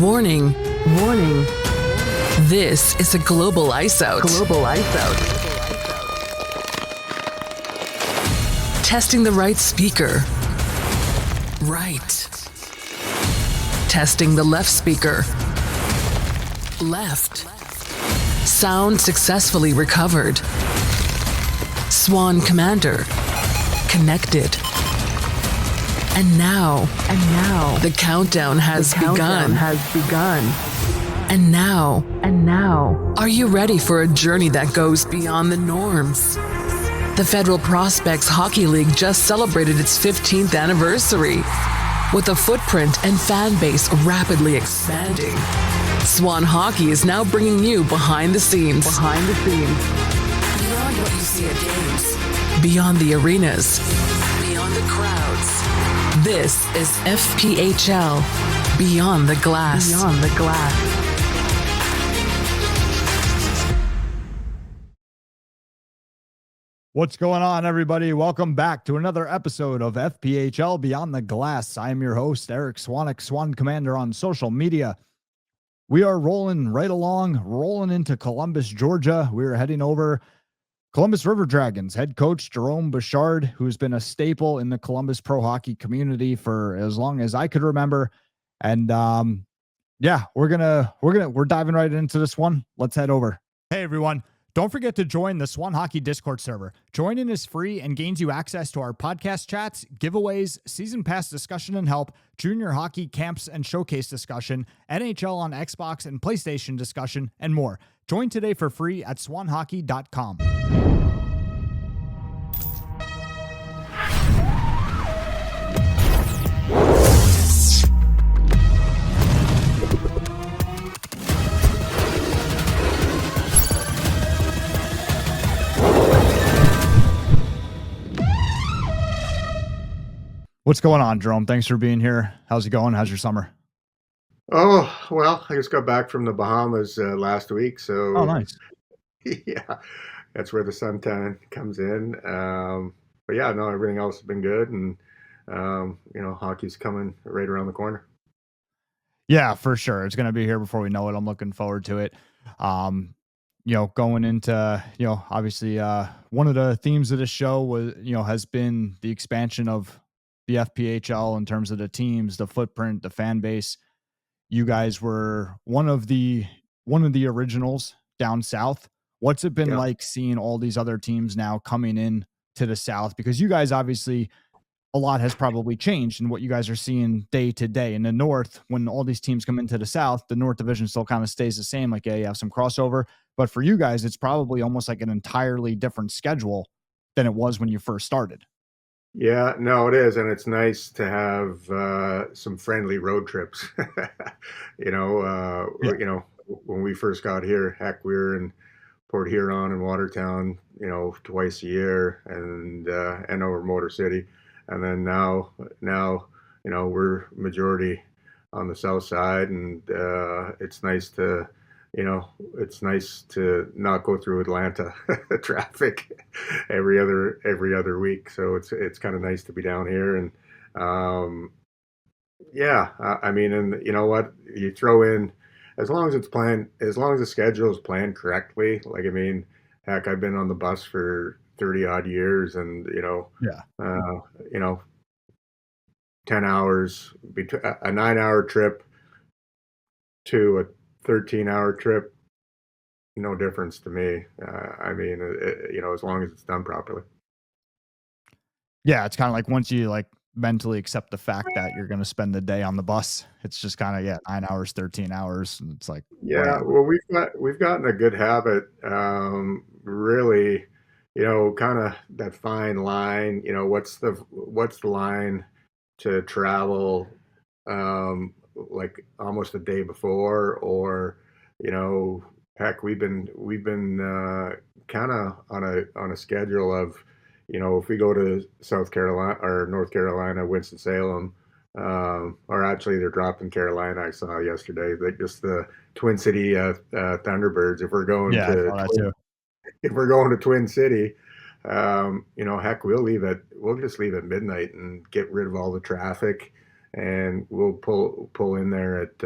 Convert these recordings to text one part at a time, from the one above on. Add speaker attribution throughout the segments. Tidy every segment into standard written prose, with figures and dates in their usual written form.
Speaker 1: Warning, warning. This is a global ice out. Testing the right speaker. Right. Testing the left speaker. Left. Sound successfully recovered. Swan Commander. Connected. And now, the countdown has begun. And now, are you ready for a journey that goes beyond the norms? The Federal Prospects Hockey League just celebrated its 15th anniversary. With a footprint and fan base rapidly expanding, Swan Hockey is now bringing you behind the scenes. Beyond what you see at games. Beyond the arenas. Beyond the crowds. This is FPHL, Beyond the Glass.
Speaker 2: What's going on, everybody? Welcome back to another episode of FPHL Beyond the Glass. I am your host, Eric Swanek, Swan Commander on social media. We are rolling into Columbus, Georgia. We are heading over Columbus River Dragons head coach Jerome Bechard, who's been a staple in the Columbus pro hockey community for as long as I could remember. And we're diving right into this one. Let's head over. Hey, everyone. Don't forget to join the Swan Hockey Discord server. Joining is free and gains you access to our podcast chats, giveaways, season pass discussion and help, junior hockey camps and showcase discussion, NHL on Xbox and PlayStation discussion, and more. Join today for free at swanhockey.com. What's going on, Jerome? Thanks for being here. How's it going? How's your summer?
Speaker 3: Oh, well, I just got back from the Bahamas last week. So,
Speaker 2: Oh, nice.
Speaker 3: Yeah, that's where the suntan comes in. But yeah, no, everything else has been good. And, hockey's coming right around the corner.
Speaker 2: Yeah, for sure. It's going to be here before we know it. I'm looking forward to it. Going into, obviously one of the themes of the show was, has been the expansion of the FPHL in terms of the teams, the footprint, the fan base. You guys were one of the originals down south. What's it been like seeing all these other teams now coming in to the south? Because you guys, obviously, a lot has probably changed in what you guys are seeing day to day. In the north, when all these teams come into the south, the North Division still kind of stays the same. Like, yeah, you have some crossover. But for you guys, it's probably almost like an entirely different schedule than it was when you first started.
Speaker 3: Yeah, no, it is. And it's nice to have some friendly road trips. When we first got here, heck, we were in Port Huron and Watertown, twice a year, and over Motor City. And then now, we're majority on the south side, and it's nice to not go through Atlanta traffic every other week. So it's kind of nice to be down here. And and you know what, you throw in, as long as it's planned, as long as the schedule is planned correctly. Heck, I've been on the bus for 30 odd years, and 10 hours between a 9-hour trip to a 13-hour trip, no difference to me. As long as it's done properly.
Speaker 2: Yeah, it's kind of like once you mentally accept the fact that you're going to spend the day on the bus, it's just kind of 9 hours, 13 hours, and it's like,
Speaker 3: yeah. Well, we've gotten a good habit, really, kind of that fine line. What's the line to travel, like almost a day before, or heck, we've been kind of on a schedule of, if we go to South Carolina or North Carolina, Winston-Salem, or actually they're dropping Carolina, I saw yesterday, like just the Twin City Thunderbirds. If we're going to Twin City, heck, we'll just leave at midnight and get rid of all the traffic, and we'll pull in there at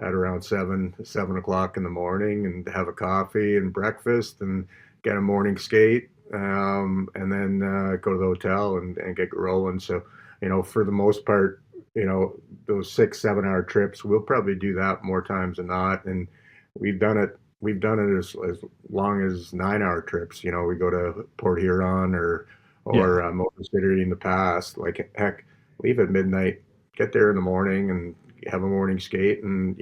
Speaker 3: at around 7 o'clock in the morning and have a coffee and breakfast and get a morning skate, and then go to the hotel and get rolling. So, for the most part, those 6, 7 hour trips, we'll probably do that more times than not. And we've done it. We've done it as long as 9 hour trips. We go to Port Huron
Speaker 2: Yeah.
Speaker 3: or Motor City in the past. Like heck, leave at midnight, get there in the morning, and have a morning skate. And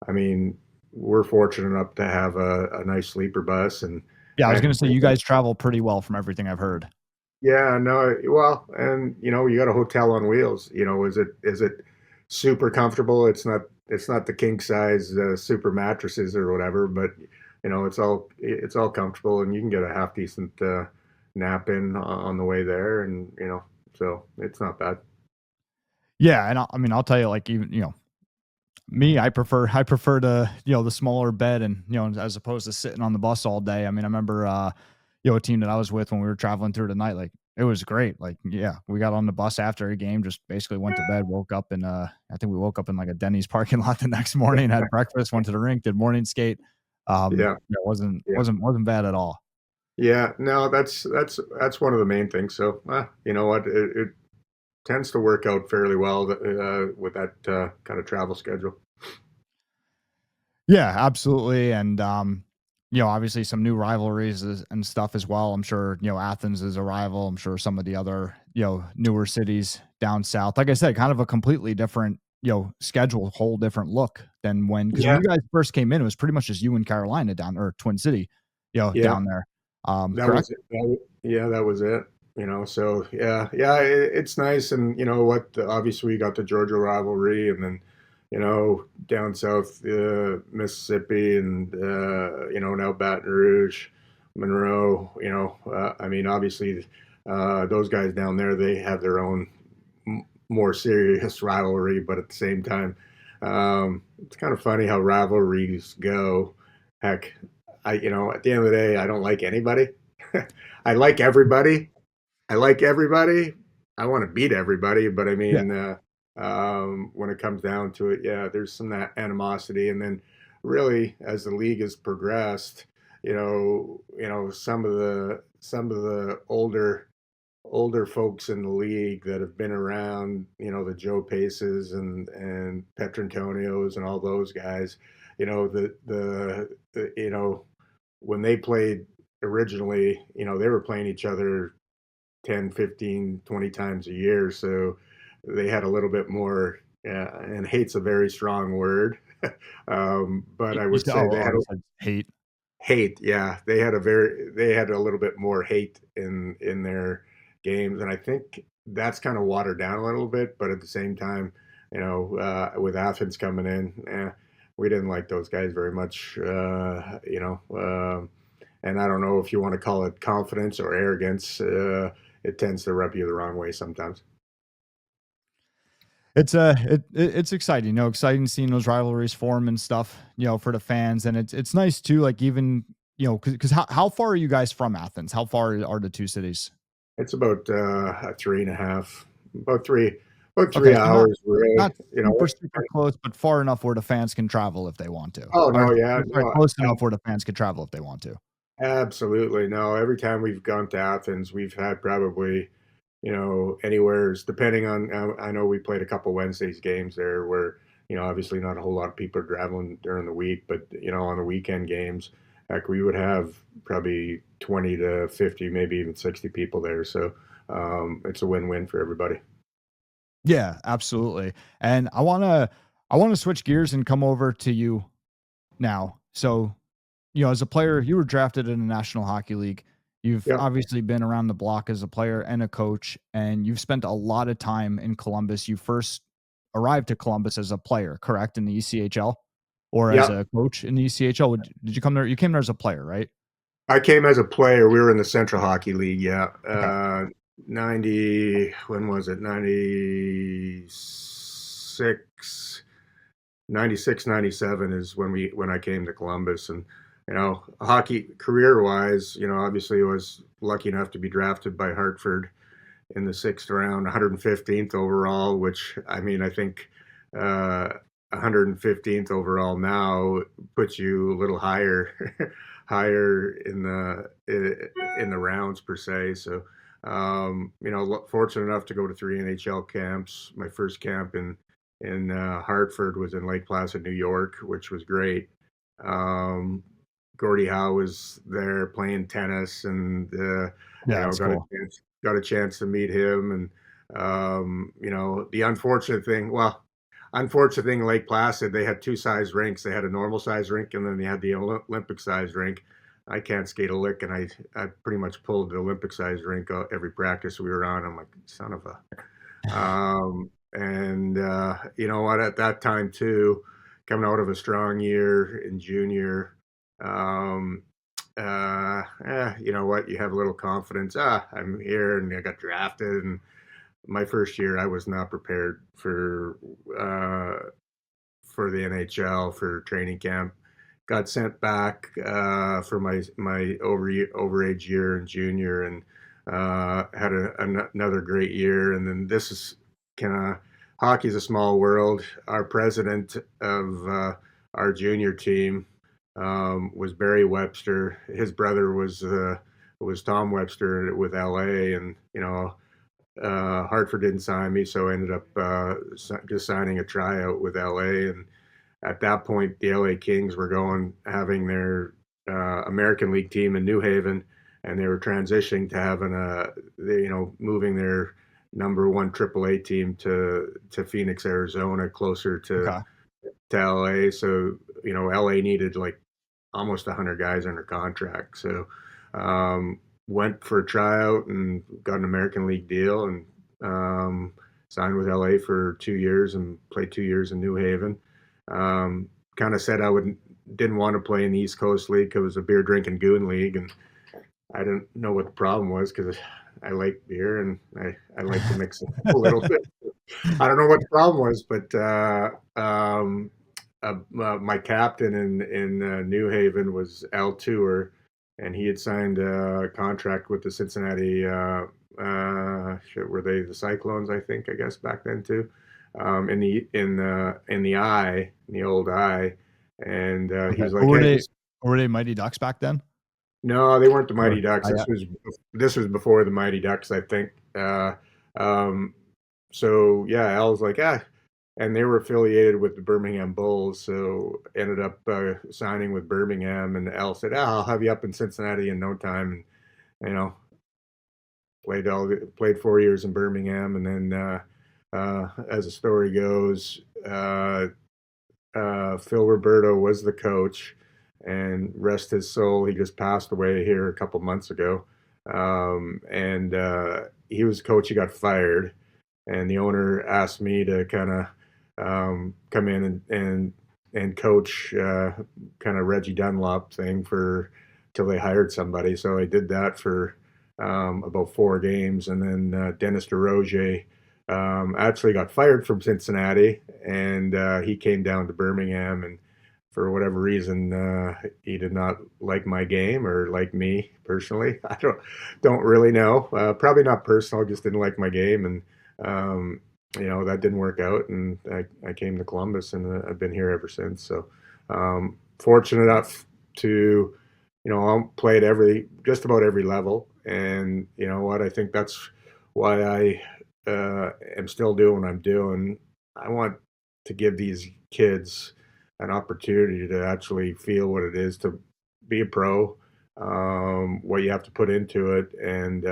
Speaker 3: I mean, we're fortunate enough to have a nice sleeper bus. And
Speaker 2: Yeah, I was
Speaker 3: heck,
Speaker 2: gonna say you guys travel pretty well from everything I've heard.
Speaker 3: yeah, no, well, and you got a hotel on wheels. Is it super comfortable? It's not the king size super mattresses or whatever, but it's all comfortable, and you can get a half decent nap in on the way there, and so it's not bad.
Speaker 2: Yeah, and I mean, I'll tell you, like, even, me, I prefer to, the smaller bed and, as opposed to sitting on the bus all day. I mean, I remember, a team that I was with when we were traveling through the night, like, it was great. Like, yeah, we got on the bus after a game, just basically went to bed, woke up in, I think we woke up in like a Denny's parking lot the next morning, had breakfast, went to the rink, did morning skate.
Speaker 3: Yeah,
Speaker 2: It wasn't,
Speaker 3: yeah,
Speaker 2: wasn't, wasn't bad at all.
Speaker 3: yeah. No, that's one of the main things. So, you know what? It tends to work out fairly well with that kind of travel schedule.
Speaker 2: Yeah, absolutely. And, obviously some new rivalries and stuff as well. I'm sure, Athens is a rival. I'm sure some of the other, newer cities down south, like I said, kind of a completely different, schedule, whole different look than because when
Speaker 3: Yeah,
Speaker 2: you guys first came in, it was pretty much just you and Carolina down, or Twin City,
Speaker 3: yeah.
Speaker 2: down there.
Speaker 3: That
Speaker 2: Correct?
Speaker 3: was it. Yeah, that was it. So yeah, yeah, it's nice. And you know what? Obviously, we got the Georgia rivalry, and then down south, Mississippi, and now Baton Rouge, Monroe. I mean, obviously, those guys down there, they have their own more serious rivalry, but at the same time, it's kind of funny how rivalries go. Heck, at the end of the day, I don't like anybody. I like everybody. I like everybody. I want to beat everybody, but I
Speaker 2: Yeah.
Speaker 3: mean, when it comes down to it, yeah, there's some animosity, and then really, as the league has progressed, some of the older folks in the league that have been around, the Joe Paces and Petrantonios and all those guys, the when they played originally, they were playing each other 10, 15, 20 times a year. So they had a little bit more, and hate's a very strong word. But I
Speaker 2: You
Speaker 3: would
Speaker 2: said,
Speaker 3: say they had
Speaker 2: you said hate.
Speaker 3: hate. Yeah. They had a little bit more hate in their games. And I think that's kind of watered down a little bit. But at the same time, with Athens coming in, we didn't like those guys very much, and I don't know if you want to call it confidence or arrogance. It tends to rub you the wrong way sometimes.
Speaker 2: It's exciting, exciting seeing those rivalries form and stuff, for the fans, and it's nice too. Like, even, because how far are you guys from Athens? How far are the two cities?
Speaker 3: It's about a three and a half, about
Speaker 2: Okay,
Speaker 3: three
Speaker 2: so not
Speaker 3: hours, really.
Speaker 2: not super super close, but far enough where the fans can travel if they want to.
Speaker 3: Oh
Speaker 2: Or
Speaker 3: no, yeah,
Speaker 2: sorry,
Speaker 3: no,
Speaker 2: close enough where the fans can travel if they want to.
Speaker 3: absolutely no. Every time we've gone to Athens, we've had probably anywhere, depending on. I know we played a couple Wednesdays games there where obviously not a whole lot of people are traveling during the week, but on the weekend games, heck, we would have probably 20 to 50, maybe even 60 people there. So it's a win-win for everybody.
Speaker 2: Yeah, absolutely. And I wanna switch gears and come over to you now. So, as a player, you were drafted in the National Hockey League. You've
Speaker 3: Yep,
Speaker 2: obviously been around the block as a player and a coach, and you've spent a lot of time in Columbus. You first arrived to Columbus as a player, correct, in the ECHL, or as
Speaker 3: yep.
Speaker 2: a coach in the ECHL? Did you come there? You came there as a player, right?
Speaker 3: I came as a player. We were in the Central Hockey League. Yeah,
Speaker 2: Okay.
Speaker 3: 90. When was it? 96. 96, 97 is when I came to Columbus. And hockey career wise, obviously I was lucky enough to be drafted by Hartford in the 6th round, 115th overall, which I mean I think uh 115th overall now puts you a little higher, higher in the rounds per se. So, fortunate enough to go to 3 NHL camps. My first camp in Hartford was in Lake Placid, New York, which was great. Um, Gordie Howe was there playing tennis, and
Speaker 2: Yeah, that's cool.
Speaker 3: got a chance to meet him. And the unfortunate thing, Lake Placid, they had two size rinks. They had a normal size rink, and then they had the Olympic size rink. I can't skate a lick, and I pretty much pulled the Olympic size rink every practice we were on. I'm like, son of a. And you know what? At that time too, coming out of a strong year in junior, um, you know what? You have a little confidence. I'm here, and I got drafted. And my first year, I was not prepared for the NHL for training camp. Got sent back for my overage year in junior, and had another great year. And then this is kind of hockey's a small world. Our president of our junior team was Barry Webster. His brother was Tom Webster with LA, and Hartford didn't sign me, so I ended up just signing a tryout with LA. And at that point, the LA Kings were having their American League team in New Haven, and they were transitioning to having moving their number one AAA team to Phoenix, Arizona, closer
Speaker 2: Okay.
Speaker 3: to LA. So LA needed like almost 100 guys under contract. So went for a tryout and got an American League deal, and signed with LA for 2 years and played 2 years in New Haven. Kind of said didn't want to play in the East Coast League because it was a beer drinking goon league, and I didn't know what the problem was because I like beer and I like to mix it a little bit. I don't know what the problem was, but my captain in New Haven was Al Tour, and he had signed a contract with the Cincinnati. Were they the Cyclones? I guess back then too. In the old eye, and he
Speaker 2: Okay.
Speaker 3: was like, "Hey, this."
Speaker 2: Were they Mighty Ducks back then?
Speaker 3: No, they weren't the
Speaker 2: Or
Speaker 3: Mighty Ducks.
Speaker 2: I
Speaker 3: This was before the Mighty Ducks, I think. Um, so yeah, Al was like, and they were affiliated with the Birmingham Bulls, so ended up signing with Birmingham. And Al said, I'll have you up in Cincinnati in no time. And played 4 years in Birmingham, and then as the story goes, Phil Roberto was the coach, and rest his soul, he just passed away here a couple months ago. And he was the coach. He got fired, and the owner asked me to kind of come in and coach kind of Reggie Dunlop thing for till they hired somebody. So I did that for about 4 games, and then Dennis DeRozier actually got fired from Cincinnati, and he came down to Birmingham, and for whatever reason, he did not like my game or like me personally. I don't really know. Probably not personal. Just didn't like my game, and that didn't work out. And I came to Columbus, and I've been here ever since. So fortunate enough to I played just about every level, and you know what? I think that's why I am still doing what I'm doing. I want to give these kids an opportunity to actually feel what it is to be a pro, what you have to put into it, and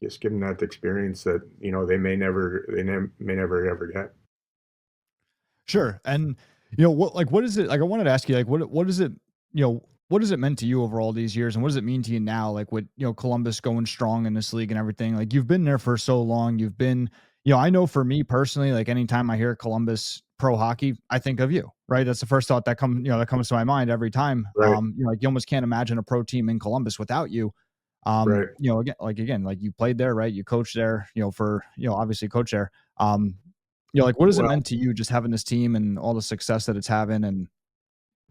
Speaker 3: just give them that experience that they may never ever get.
Speaker 2: Sure. And what is it like? I wanted to ask you, like, what is it, what has it meant to you over all these years, and what does it mean to you now? Like with, Columbus going strong in this league and everything, like you've been there for so long. You've been, I know for me personally, like anytime I hear Columbus pro hockey, I think of you, right? That's the first thought that comes to my mind every time.
Speaker 3: Right,
Speaker 2: Like you almost can't imagine a pro team in Columbus without you.
Speaker 3: right.
Speaker 2: Again, like you played there, right? You coached there, for, obviously coach there. Like what has it
Speaker 3: Well,
Speaker 2: meant to you just having this team and all the success that it's having and,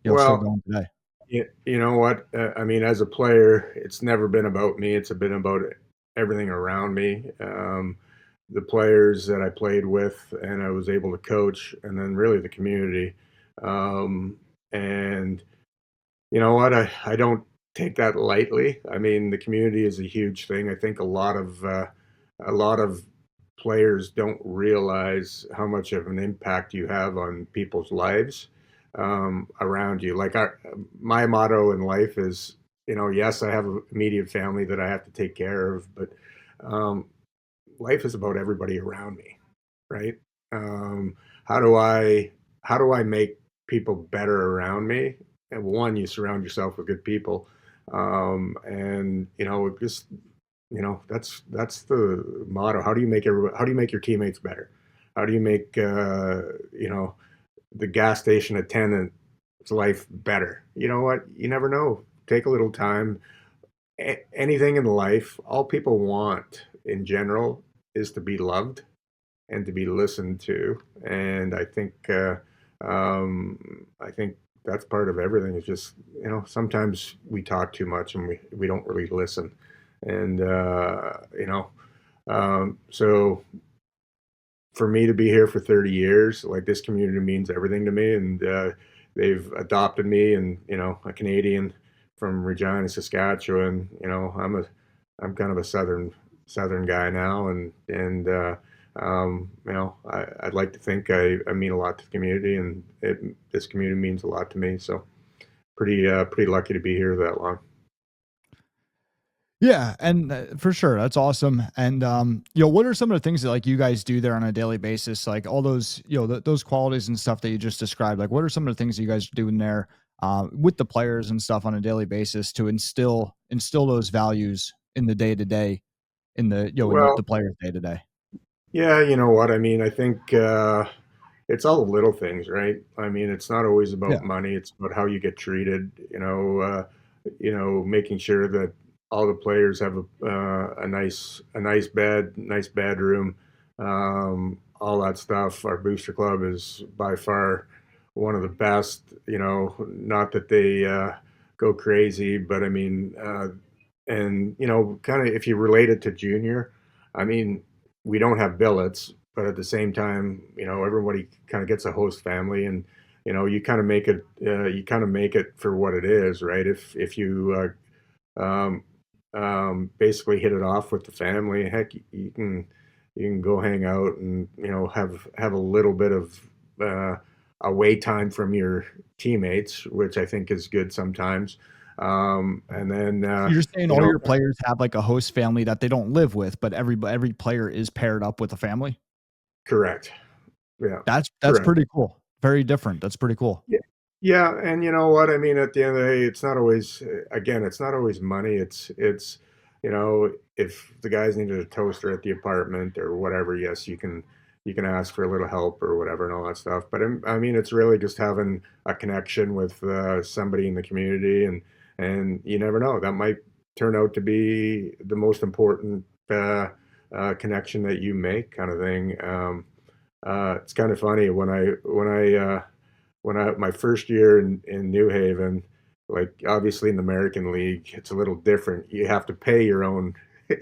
Speaker 2: still
Speaker 3: well,
Speaker 2: going today?
Speaker 3: you know what? I mean, as a player, it's never been about me. It's been about everything around me. the players that I played with and I was able to coach, and then really the community. And you know what? I don't take that lightly. I mean, the community is a huge thing. I think a lot of players don't realize how much of an impact you have on people's lives around you. Like my motto in life is, you know, yes, I have an immediate family that I have to take care of, but um, life is about everybody around me, right? Um, how do I make people better around me? And one, you surround yourself with good people, and you know, just you know, that's the motto. How do you make your teammates better? How do you make you know, the gas station attendant's life better? You know what? You never know. Take a little time. Anything in life, all people want in general is to be loved and to be listened to. And I think that's part of everything. Is just, you know, sometimes we talk too much and we don't really listen. And you know, so for me to be here for 30 years, like this community means everything to me, and they've adopted me, and you know, a Canadian from Regina, Saskatchewan. You know, I'm kind of a southern guy now, and you know, I'd like to think I mean a lot to the community, and this community means a lot to me. So pretty lucky to be here that long.
Speaker 2: Yeah, and for sure, that's awesome. And what are some of the things that like you guys do there on a daily basis? Like all those, those qualities and stuff that you just described. Like, what are some of the things that you guys are doing there with the players and stuff on a daily basis to instill those values in the day to day, in the in
Speaker 3: Well,
Speaker 2: the players day to day?
Speaker 3: yeah, you know what I mean. I think it's all the little things, right? I mean, it's not always
Speaker 2: Yeah,
Speaker 3: about money. It's about how you get treated. You know, making sure that all the players have a nice bed, nice bedroom, all that stuff. Our booster club is by far one of the best. You know, not that they go crazy, but I mean, and you know, kind of if you relate it to junior, I mean, we don't have billets, but at the same time, you know, everybody kind of gets a host family, and you know, you kind of make it for what it is, right? If you basically hit it off with the family, heck, you can go hang out and you know have a little bit of uh, away time from your teammates, which I think is good sometimes. And then
Speaker 2: so you're saying
Speaker 3: you
Speaker 2: all
Speaker 3: know,
Speaker 2: your players have like a host family that they don't live with, but every player is paired up with a family.
Speaker 3: correct, yeah,
Speaker 2: That's
Speaker 3: correct.
Speaker 2: pretty cool. Very different. That's pretty cool.
Speaker 3: Yeah, yeah, and you know what I mean. At the end of the day, it's not always. Again, it's not always money. It's you know, if the guys needed a toaster at the apartment or whatever, yes, you can ask for a little help or whatever and all that stuff. But I mean, it's really just having a connection with somebody in the community, and you never know, that might turn out to be the most important connection that you make, kind of thing. It's kind of funny when I my first year in New Haven, like obviously in the American League, it's a little different. You have to pay your own.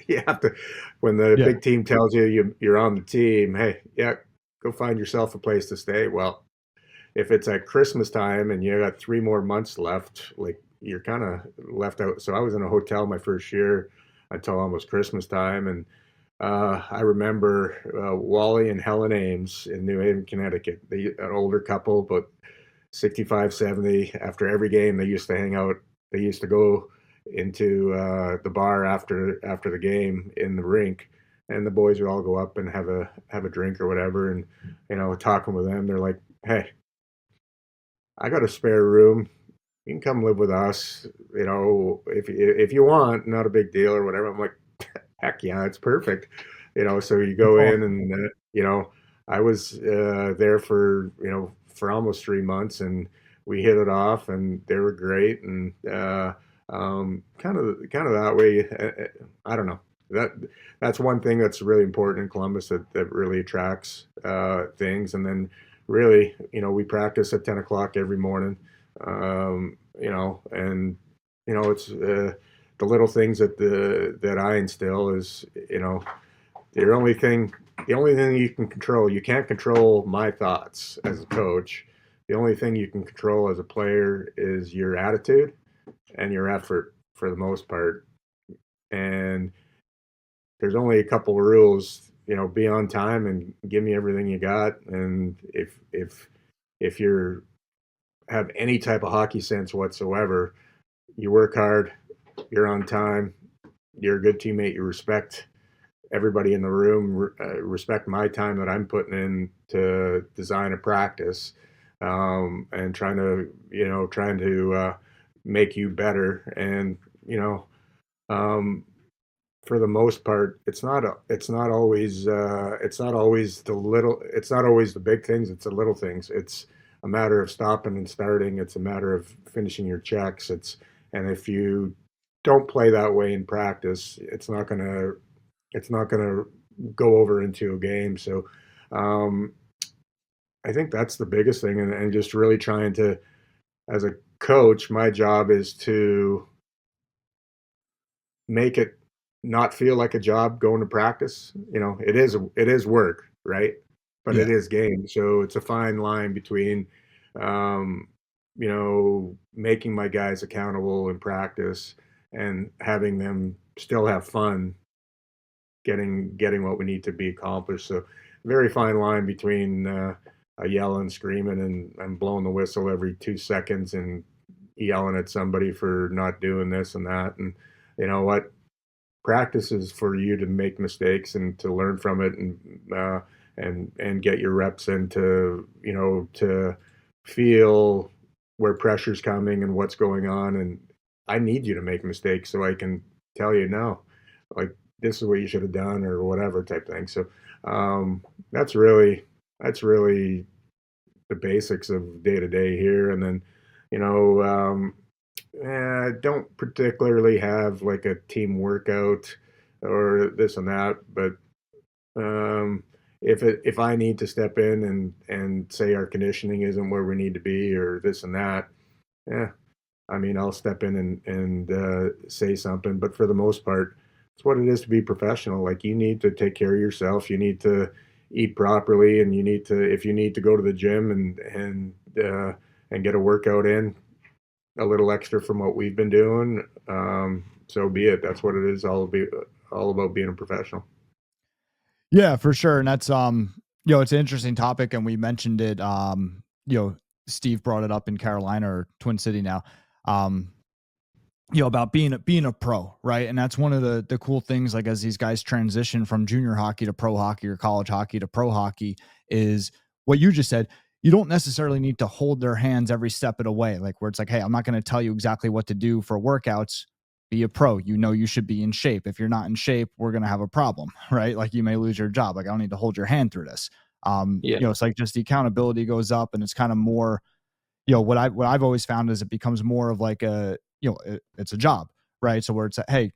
Speaker 3: You have to when the
Speaker 2: Yeah.
Speaker 3: big team tells you're on the team. Hey, yeah, go find yourself a place to stay. Well, if it's at Christmas time and you got 3 more months left, like you're kind of left out. So I was in a hotel my first year until almost Christmas time, and I remember Wally and Helen Ames in New Haven, Connecticut. An older couple, but 65, 70. After every game, they used to hang out. They used to go into the bar after the game in the rink, and the boys would all go up and have a drink or whatever. And you know, talking with them, they're like, "Hey, I got a spare room. You can come live with us. You know, if you want, not a big deal or whatever." I'm like, heck yeah, it's perfect. You know, so you
Speaker 2: That's
Speaker 3: go in
Speaker 2: awesome.
Speaker 3: and, you know, I was there for, you know, for almost 3 months, and we hit it off and they were great. And kind of that way, I don't know. That that's one thing that's really important in Columbus that really attracts things. And then really, you know, we practice at 10 o'clock every morning, you know, and, you know, it's, the little things that I instill is, you know, the only thing the only thing you can control, you can't control my thoughts as a coach. The only thing you can control as a player is your attitude and your effort for the most part. And there's only a couple of rules, be on time and give me everything you got. And if you're have any type of hockey sense whatsoever, you work hard, you're on time, you're a good teammate, you respect everybody in the room, respect my time that I'm putting in to design a practice, and trying to make you better. And um, for the most part, it's not always the big things. It's the little things. It's a matter of stopping and starting. It's a matter of finishing your checks. And if you don't play that way in practice, it's not gonna go over into a game. So um, I think that's the biggest thing, and just really trying to, as a coach, my job is to make it not feel like a job going to practice. It is work, right? But
Speaker 2: Yeah.
Speaker 3: it is game. So it's a fine line between, making my guys accountable in practice and having them still have fun getting what we need to be accomplished. So very fine line between yelling, screaming, and blowing the whistle every 2 seconds and yelling at somebody for not doing this and that. And you know what? Practice is for you to make mistakes and to learn from it, and get your reps in to feel where pressure's coming and what's going on. And I need you to make mistakes so I can tell you no, like this is what you should have done or whatever type thing. So um, that's really the basics of day to day here. And then you know I don't particularly have like a team workout or this and that, but um, if I need to step in and say our conditioning isn't where we need to be or this and that, yeah, I mean I'll step in and say something. But for the most part, it's what it is to be professional. Like you need to take care of yourself. You need to eat properly, and if you need to go to the gym and get a workout in, a little extra from what we've been doing, so be it. That's what it is. All about being a professional.
Speaker 2: Yeah, for sure. And that's it's an interesting topic, and we mentioned it. Steve brought it up in Carolina or Twin City now. Um, about being a pro, right? And that's one of the cool things, like as these guys transition from junior hockey to pro hockey or college hockey to pro hockey, is what you just said. You don't necessarily need to hold their hands every step of the way, like where it's like, hey, I'm not going to tell you exactly what to do for workouts. Be a pro. You should be in shape. If you're not in shape, we're going to have a problem, right? Like you may lose your job. Like I don't need to hold your hand through this.
Speaker 4: Yeah.
Speaker 2: It's like just the accountability goes up, and it's kind of more, what I've always found is it becomes more of like it's a job, right? So where it's hey,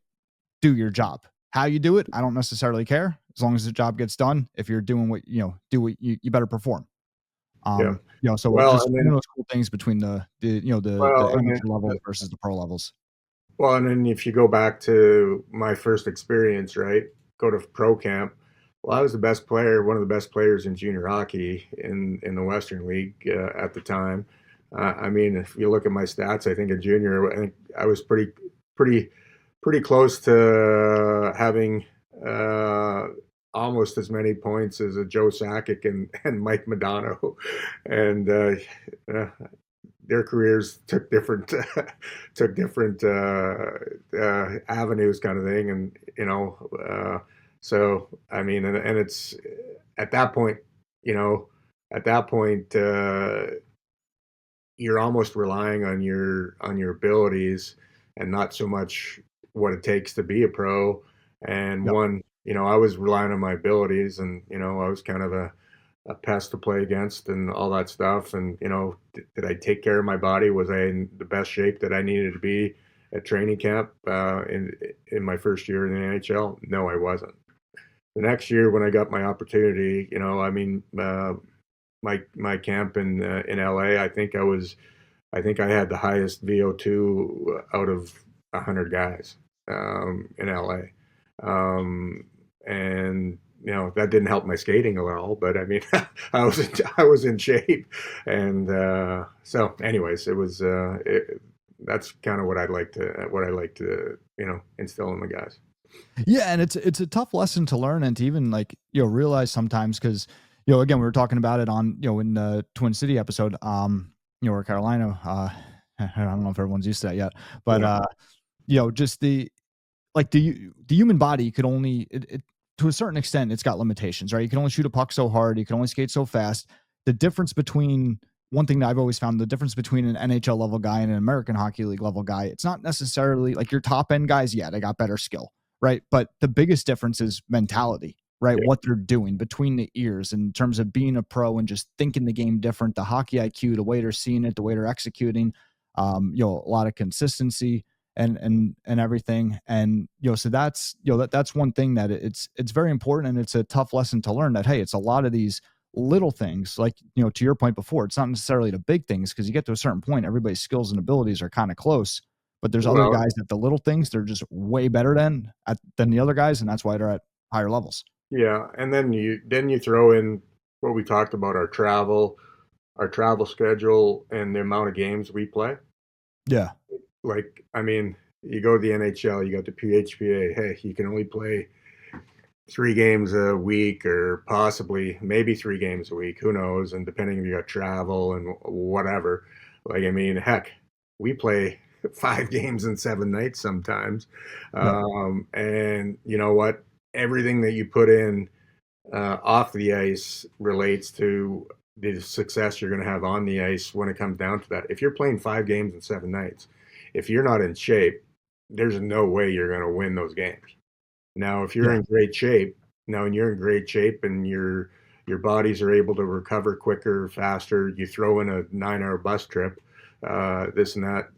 Speaker 2: do your job. How you do it, I don't necessarily care, as long as the job gets done. If you're doing what do what you better perform.
Speaker 3: Yeah.
Speaker 2: So
Speaker 3: Well,
Speaker 2: just
Speaker 3: and
Speaker 2: one
Speaker 3: then
Speaker 2: of those cool things between the
Speaker 3: well, and then
Speaker 2: amateur levels versus the pro levels.
Speaker 3: well, and then if you go back to my first experience, right? Go to pro camp. Well, I was the best player, one of the best players in junior hockey in the Western League at the time. I mean, if you look at my stats, I think a junior, I think I was pretty, pretty close to having uh, almost as many points as a Joe Sakic and Mike Modano, and uh, their careers took different avenues, kind of thing. And so I mean, and it's at that point, you know at that point, you're almost relying on your abilities and not so much what it takes to be a pro. And
Speaker 2: Yep.
Speaker 3: I was relying on my abilities, and I was kind of a pest to play against and all that stuff. And did I take care of my body? Was I in the best shape that I needed to be at training camp in my first year in the NHL? No, I wasn't. The next year when I got my opportunity, I mean, my camp in LA, I think I had the highest VO2 out of 100 guys in LA. And that didn't help my skating at all, but I mean, I was in shape. And so anyways, that's kind of what I like to, instill in the guys.
Speaker 2: Yeah, and it's a tough lesson to learn and to even like, realize sometimes because, again, we were talking about it on, in the Twin City episode, or Carolina, I don't know if everyone's used to that yet, but
Speaker 3: Yeah.
Speaker 2: just the human body could only to a certain extent it's got limitations, right? You can only shoot a puck so hard, you can only skate so fast. The difference between one thing that I've always found, the difference between an NHL level guy and an American Hockey League level guy, it's not necessarily like your top end guys. Yeah, they got better skill, right? But the biggest difference is mentality, right?
Speaker 3: Yeah.
Speaker 2: What they're doing between the ears in terms of being a pro and just thinking the game different, the hockey IQ, the way they're seeing it, the way they're executing, a lot of consistency and everything. And, so that's, that's one thing that it's very important. And it's a tough lesson to learn that, hey, it's a lot of these little things like, to your point before, it's not necessarily the big things because you get to a certain point, everybody's skills and abilities are kind of close, but there's other
Speaker 3: Well,
Speaker 2: guys that the little things they're just way better than the other guys. And that's why they're at higher levels.
Speaker 3: yeah. And then you throw in what we talked about, our travel schedule and the amount of games we play.
Speaker 2: Yeah.
Speaker 3: Like, I mean, you go to the NHL, you got the PHPA. Hey, you can only play 3 games a week, or possibly maybe 3 games a week. Who knows? And depending if you got travel and whatever. Like, I mean, heck, we play 5 games in 7 nights sometimes.
Speaker 2: Yep.
Speaker 3: And you know what? Everything that you put in off the ice relates to the success you're going to have on the ice when it comes down to that. If you're playing 5 games in 7 nights, if you're not in shape, there's no way you're going to win those games. Now, if you're
Speaker 2: Yeah.
Speaker 3: in great shape, now and you're in great shape and your bodies are able to recover quicker, faster, you throw in a 9-hour bus trip, this and that.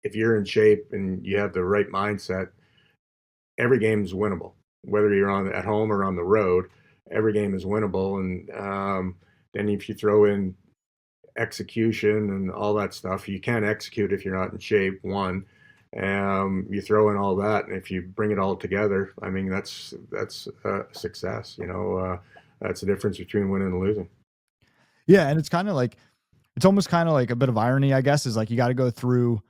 Speaker 3: If you're in shape and you have the right mindset, every game is winnable. Whether you're on at home or on the road, every game is winnable. And then if you throw in execution and all that stuff, you can't execute if you're not in shape. One, you throw in all that, and if you bring it all together, I mean that's success. That's the difference between winning and losing.
Speaker 2: Yeah. And it's almost kind of like a bit of irony, I guess, is like you got to go through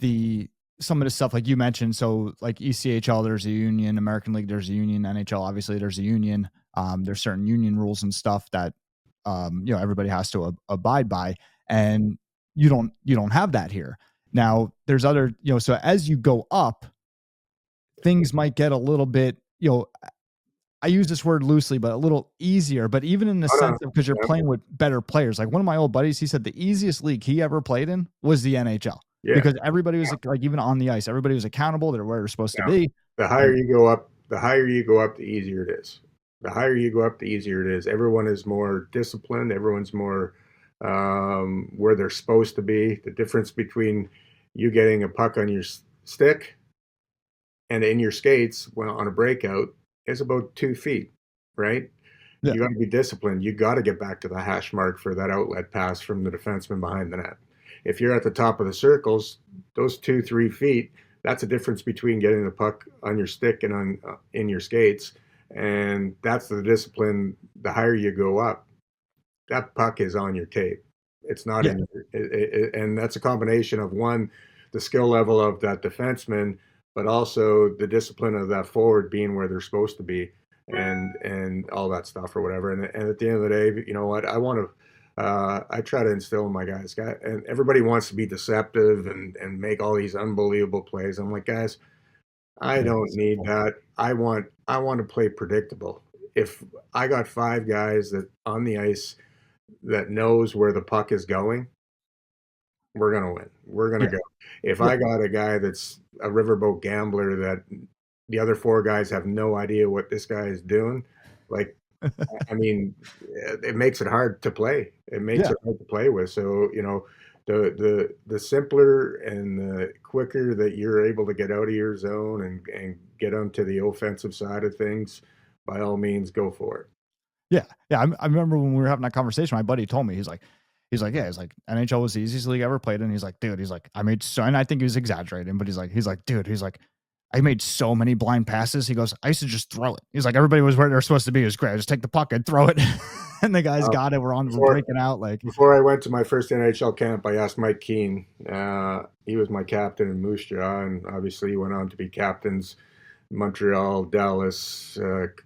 Speaker 2: the some of the stuff like you mentioned. So like ECHL, there's a union, American League, there's a union, NHL, obviously there's a union. There's certain union rules and stuff that everybody has to abide by, and you don't have that here. Now there's other, so as you go up, things might get a little bit, I use this word loosely, but a little easier. But even in the
Speaker 3: Oh,
Speaker 2: sense
Speaker 3: no.
Speaker 2: of because you're
Speaker 3: Yeah,
Speaker 2: playing with better players. Like one of my old buddies, he said the easiest league he ever played in was the NHL
Speaker 3: yeah.
Speaker 2: because everybody was like even on the ice, everybody was accountable. They're where they're supposed to
Speaker 3: Yeah.
Speaker 2: be.
Speaker 3: The higher
Speaker 2: And
Speaker 3: you go up, the easier it is. The higher you go up, the easier it is. Everyone is more disciplined. Everyone's more where they're supposed to be. The difference between you getting a puck on your stick and in your skates when on a breakout is about 2 feet, right?
Speaker 2: yeah,
Speaker 3: You got to be disciplined. You got to get back to the hash mark for that outlet pass from the defenseman behind the net. If you're at the top of the circles, those 2, 3 feet, that's a difference between getting the puck on your stick and on in your skates, and that's the discipline. The higher you go up, that puck is on your tape. It's not
Speaker 2: yeah,
Speaker 3: in and that's a combination of one, the skill level of that defenseman, but also the discipline of that forward being where they're supposed to be, and all that stuff or whatever. And at the end of the day, you know what? I try to instill in my guys, and everybody wants to be deceptive and make all these unbelievable plays. I'm like, guys, I
Speaker 2: make it
Speaker 3: don't need
Speaker 2: simple.
Speaker 3: that. I want to play predictable. If I got 5 guys that on the ice that knows where the puck is going, we're gonna win. We're gonna
Speaker 2: Yeah,
Speaker 3: go. If
Speaker 2: yeah,
Speaker 3: I got a guy that's a riverboat gambler that the other 4 guys have no idea what this guy is doing, like, I mean, it makes it hard to play. It makes
Speaker 2: yeah.
Speaker 3: it hard to play with. So, the simpler and the quicker that you're able to get out of your zone and get onto the offensive side of things, by all means, go for it.
Speaker 2: Yeah, yeah. I remember when we were having that conversation. My buddy told me yeah, he's like NHL was the easiest league I ever played in. He's like, dude, he's like, I made so, and I think he was exaggerating, but he's like, dude, he's like, I made so many blind passes. He goes, I used to just throw it. He's like, everybody was where they're supposed to be. It was great. I just take the puck and throw it. And the guys got it. We're breaking out. Like,
Speaker 3: before I went to my first NHL camp, I asked Mike Keane. He was my captain in Moose Jaw, and obviously he went on to be captains Montreal, Dallas,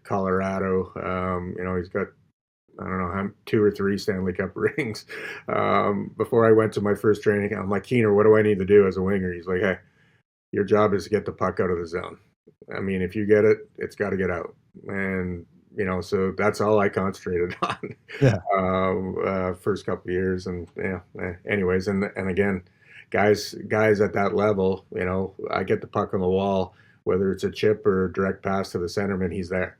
Speaker 3: Colorado. He's got, I don't know, 2 or 3 Stanley Cup rings. Before I went to my first training camp, I'm like, Keener, what do I need to do as a winger? He's like, hey, your job is to get the puck out of the zone. I mean, if you get it, it's got to get out. And, so that's all I concentrated on.
Speaker 2: Yeah.
Speaker 3: First couple of years. And, anyways. And again, guys at that level, I get the puck on the wall, whether it's a chip or a direct pass to the centerman, he's there.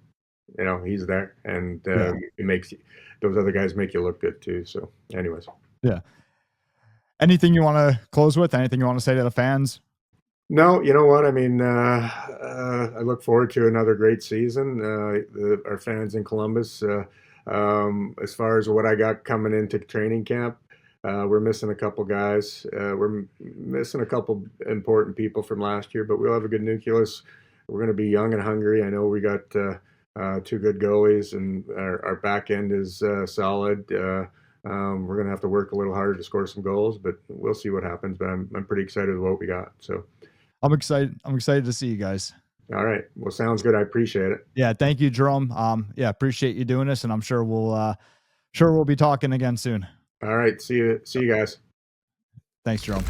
Speaker 3: He's there. And it makes those other guys make you look good too. So anyways.
Speaker 2: Yeah. Anything you want to close with? Anything you want to say to the fans?
Speaker 3: No, you know what? I mean, I look forward to another great season. Our fans in Columbus, as far as what I got coming into training camp, we're missing a couple guys. We're missing a couple important people from last year, but we'll have a good nucleus. We're going to be young and hungry. I know we got 2 good goalies, and our back end is solid. We're going to have to work a little harder to score some goals, but we'll see what happens. But I'm pretty excited with what we got. So
Speaker 2: I'm excited. I'm excited to see you guys.
Speaker 3: All right. Well, sounds good. I appreciate it.
Speaker 2: Yeah. Thank you, Jerome. Appreciate you doing this, and I'm sure we'll be talking again soon.
Speaker 3: All right. See you guys.
Speaker 2: Thanks, Jerome.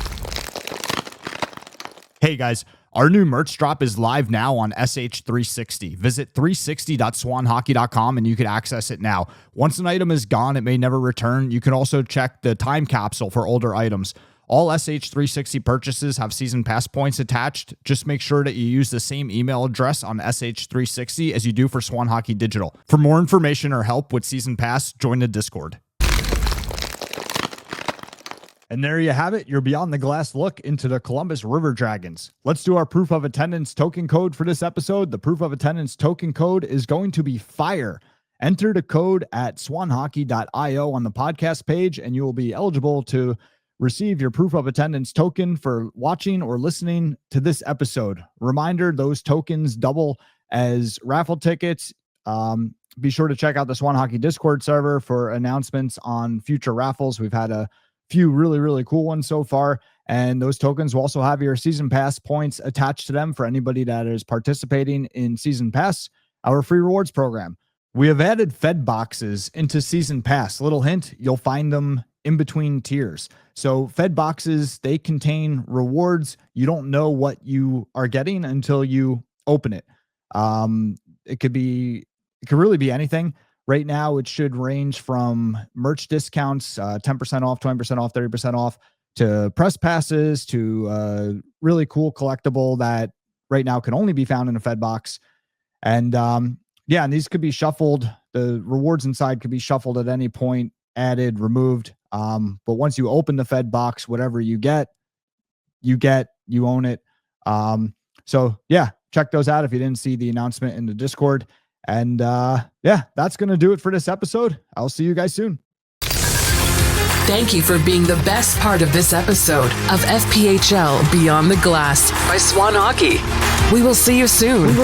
Speaker 2: Hey guys, our new merch drop is live now on SH360. Visit 360.swanhockey.com and you can access it now. Once an item is gone, it may never return. You can also check the time capsule for older items. All SH360 purchases have season pass points attached. Just make sure that you use the same email address on SH360 as you do for Swan Hockey Digital. For more information or help with season pass, join the Discord. And there you have it, your Beyond the Glass look into the Columbus River Dragons. Let's do our proof of attendance token code for this episode. The proof of attendance token code is going to be FIRE. Enter the code at swanhockey.io on the podcast page, and you will be eligible to receive your proof of attendance token for watching or listening to this episode. Reminder, those tokens double as raffle tickets. Be sure to check out the Swan Hockey Discord server for announcements on future raffles. We've had a few really, really cool ones so far, and those tokens will also have your season pass points attached to them for anybody that is participating in season pass, our free rewards program. We have added Fed boxes into season pass. Little hint, you'll find them in between tiers. So Fed boxes, they contain rewards. You don't know what you are getting until you open it. It could really be anything. Right now, it should range from merch discounts, 10% off, 20% off, 30% off, to press passes, to really cool collectible that right now can only be found in a Fed box. And and these could be shuffled. The rewards inside could be shuffled at any point, added, removed. But once you open the Fed box, whatever you get, you own it. So check those out if you didn't see the announcement in the Discord. And that's going to do it for this episode. I'll see you guys soon.
Speaker 1: Thank you for being the best part of this episode of FPHL Beyond the Glass by Swan Hockey. We will see you soon.